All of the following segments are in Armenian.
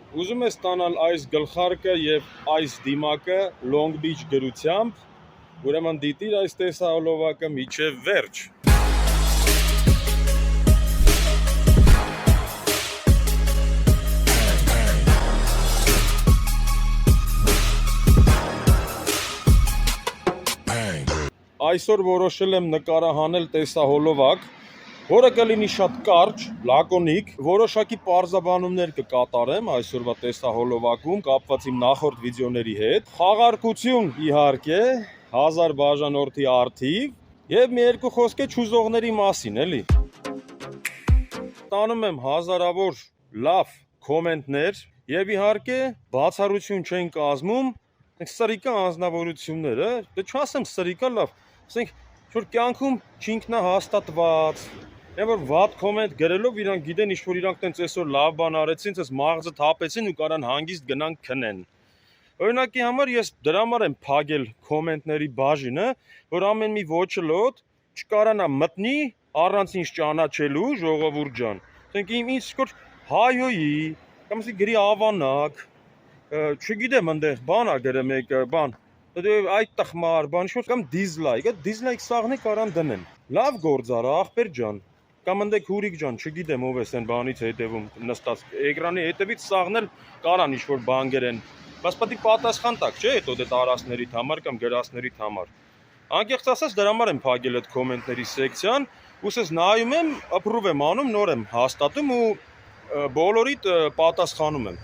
Ուզում ես ստանալ այս գլխարկը եւ այս դիմակը Long Beach գրությամբ, ուրեմն դիտիր այս տեսահոլովակը միջև վերջ։ Այսօր որոշել եմ նկարահանել տեսահոլովակ, որը կլինի շատ կարճ, լակոնիկ, որոշակի պարզաբանումներ կկատարեմ այսօրվա տեսահոլովակում կապված իմ նախորդ վիդեոների հետ։ Խաղարկություն իհարկե, 1000 բաժանորդի արդիվ եւ մի երկու խոսք է չուզողների մասին, էլի։ Տանում եմ հազարավոր լավ կոմենտներ եւ իհարկե բացառություն չեն կազմում սրիկա անձնավորությունները, դե չասեմ սրիկա լավ, ասենք որ կյանքում չինքնահաստատված, որ վատ կոմենտ գրելով իրանք գիտեն ինչ որ իրանք տենց այսօր լավ բան արեցին, ցես մաղձը թափեցին ու կարան հանգիստ գնան քնեն։ Օրինակի համար ես դրա համար եմ փագել կոմենտների բաժինը, որ ամեն մի ոչլոտ չկարանա մտնի առանց ինչ ճանաչելու ժողովուրդ ջան։ Ասենք ինչ որ հայոյի կամ ասի գրի ավանակ, չգիտեմ այնտեղ բան ա գրը մեկը, բան այդ տխմար բան ինչ-որ կամ դիզլայք սաղն է կարան դնեն։ Լավ գործ արա ախպեր ջան, կամ ընդեք հուրիկ ջան, չգիտեմ ով էս այն բանից հետևում նստած էկրանի հետևից սաղնել կարան ինչ-որ բան գրեն, բայց պետք է պատասխան տակ, չէ՞, հետո դե տարածներիդ համար կամ գրածներիդ համար։ Անկեղծ ասած դրա համար եմ փակել այդ կոմենտների սեկցիան, ուսես նայում եմ, ապրուվ եմ անում, նոր եմ հաստատում ու բոլորիդ պատասխանում եմ։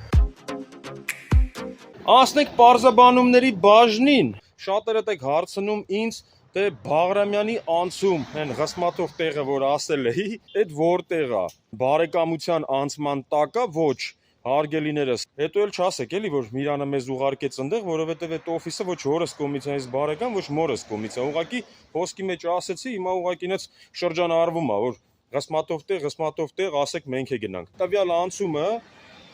Ասնենք պարզաբանումների բաժնին, շատերը տեք հարցնում ինձ, թե Բաղրամյանի անցում, հեն ղսմաթով տեղը, որ ասել էի, այդ որտեղ է, բարեկամության անցման տակ է, ոչ, հարգելիներս, հետո էլ չասեք էլի, որ Միրանը մեզ ուղարկեց ընդեղ, որովհետև այդ օֆիսը ոչ հորս կոմից բարեկամ, ոչ մորս կոմից է, ուղղակի խոսքի մեջ ասեցի, հիմա ուղղակի նենց շրջանառվում է, որ ղսմաթով տեղ, ասեք մենք է գնանք։ Տվյալ անցումը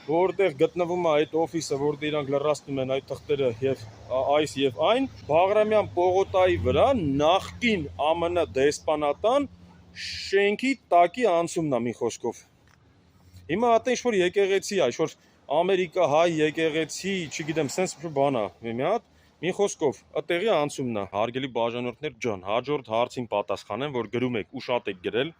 որտեղ գտնվում է այդ օֆիսը, որտեղ իրանք լրացնում են այդ թղթերը եւ այս եւ այն, Բաղրամյան պողոտայի վրա նախկին ԱՄՆ դեսպանատան շենքի տակի անցումն է մի խոսքով։ Հիմա հատե ինչ որ եկեղեցի է, ինչ որ ամերիկահայ եկեղեցի, չգիտեմ, sense բան է, մի հատ, մի խոսքով, այդտեղի անցումն է, հարգելի բաժանորդներ ջան, հաջորդ հարցին պատասխանեմ, որ գրում եք ու շատ եք գրել,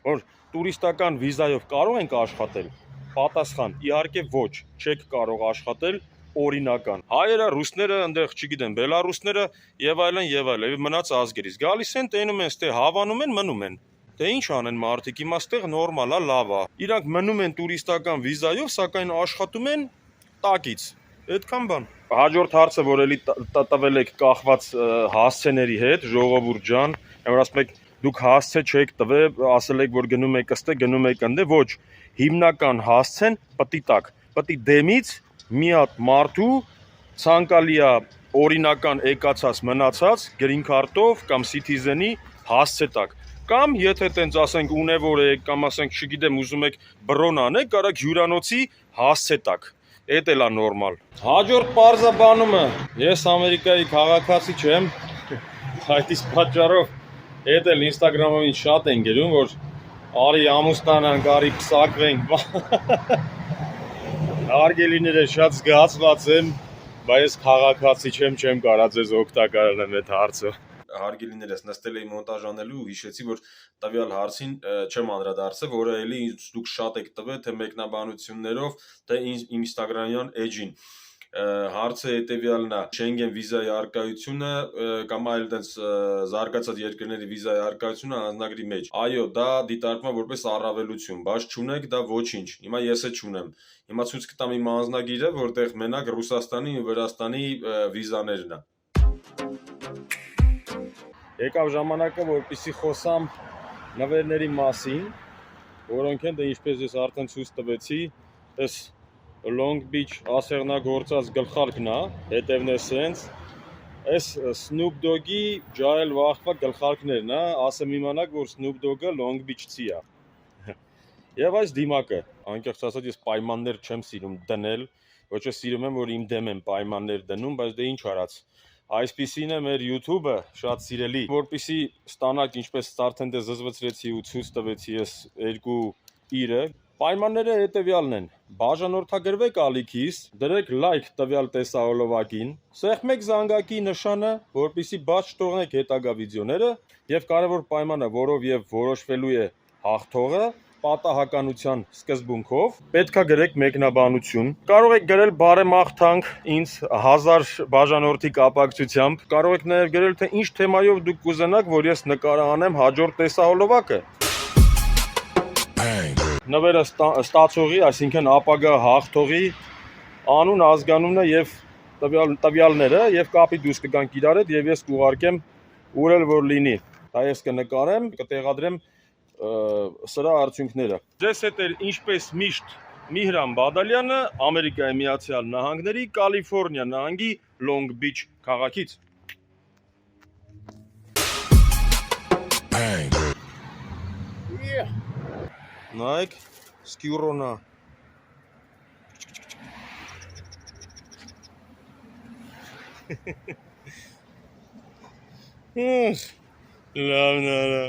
որ տուրիստական վիզայով կարող ենք աշխատել։ Պատասխան, իհարկե ոչ, չեք կարող աշխատել օրինական։ Հայերը, ռուսները, այնտեղ, չգիտեմ, բելարուսները եւ այլն, մնաց ազգերից։ Գալիս են, տենում են, ստե հավանում են, մնում են։ Դե ինչ անեն մարդիկ, հիմա ստեղ նորմալ է, լավ է։ Իրանք մնում են տուրիստական վիզայով, սակայն աշխատում են տակից։ Այդքան բան։ Հաջորդ հարցը, որ էլի տվել եք կախված հասցեների հետ, ժողովուրդ ջան, որ ասում եք դուք հասցե չեք տվել, ասել եք որ գնում եք ըստե, գնում եք ընդ, ոչ, հիմնական հասցեն պտի տակ, պտի դեմից մի հատ մարդու ցանկալի է օրինական եկացած մնացած green card-ով կամ citizen-ի հասցե տակ, կամ եթե տենց ասենք ունևոր եք կամ ասենք չգիտեմ ուզում եք բրոն անեք, կարաք հյուրանոցի հասցե տակ, էդ էլ է նորմալ։ Հաջորդ պարզաբանումը, ես Ամերիկայի քաղաքացի չեմ, այդ իսկ պատճառով Էդ էլ Instagram-ով ինձ շատ են գրում, որ արի ամուսնանանք, արի պսակվենք, հարգելիները շատ զգացված եմ, բայց ես քաղաքացի չեմ կարա ձեզ օգտակարել այդ հարցը։ Հարգելիներս նստել էի մոնտաժ անելու ու հիշեցի, որ տվյալ հարցին չեմ անդրադարձել, որը էլի դուք շատ եք տվել, թե մեկնաբանություններով, թե Instagram-յան էջին։ Հարցը հետևյալն է, Շենգեն վիզայի առկայությունը կամ այլ տենց զարգացած երկրների վիզայի առկայությունը անձնագրի մեջ։ Այո, դա դիտարկվում է որպես առավելություն, բայց չունեք դա ոչինչ։ Հիմա ես է չունեմ։ Հիմա ցույց կտամ իմ անձնագիրը, որտեղ մենակ Ռուսաստանի ու Վրաստանի վիզաներն է։ Եկավ ժամանակը, որպեսզի խոսամ նվերների մասին, որոնք են, դե ինչպես ես արդեն ցույց տվեցի, այս Long Beach ասեղնագործած գլխարկն է, հետևն է սենց, այս Snoop Dogg-ի ջահել վախվա գլխարկներն է, ասեմ իմանաք, որ Snoop Dogg-ը Long Beach-ցի է։ Եվ այս դիմակը, անկեղծ ասած ես պայմաններ չեմ սիրում դնել, ոչ է սիրում եմ, որ իմ դեմ եմ պայմաններ դնում, բայց դե ինչ արած։ Այսպիսին է մեր YouTube-ը, շատ սիրելի, որպեսզի ստանաք ինչպես արդեն դե զզվեցրեցի ու ցույց տվեցի ես երկու իրը, Պայմանները հետևյալն են. բաժանորդագրվեք ալիքից, դրեք լայք տվյալ տեսահոլովակին, սեղմեք զանգակի նշանը, որպեսզի բաց չթողնեք հետագա վիդեոները, եւ կարևոր պայմանը, որով եւ որոշվելու է հաղթողը, պատահականության սկզբունքով պետքա գրեք մեկնաբանություն։ Կարող եք գրել բարեմաղթանք ինձ 1000 բաժանորդի կապակցությամբ, կարող եք նաեւ գրել թե ինչ թեմայով դուք կուզենաք, որ ես նկարանեմ հաջորդ տեսահոլովակը։ Նվերը ստացողի, այսինքն ապագա հաղթողի անուն, ազգանունը եւ տվյալները եւ կապի դուրս կգանք իրար հետ եւ ես կուղարկեմ ուր էլ որ լինի։ Դա ես կնկարեմ, կտեղադրեմ սրա արդյունքները։ Ձեզ հետ էր ինչպես միշտ Միհրան Բադալյանը, Ամերիկայի Միացյալ Նահանգների Կալիֆոռնիա նահանգի Լոնգ Բիչ քաղաքից։ Նայեք, սկյուրոնա։ Լավն արա։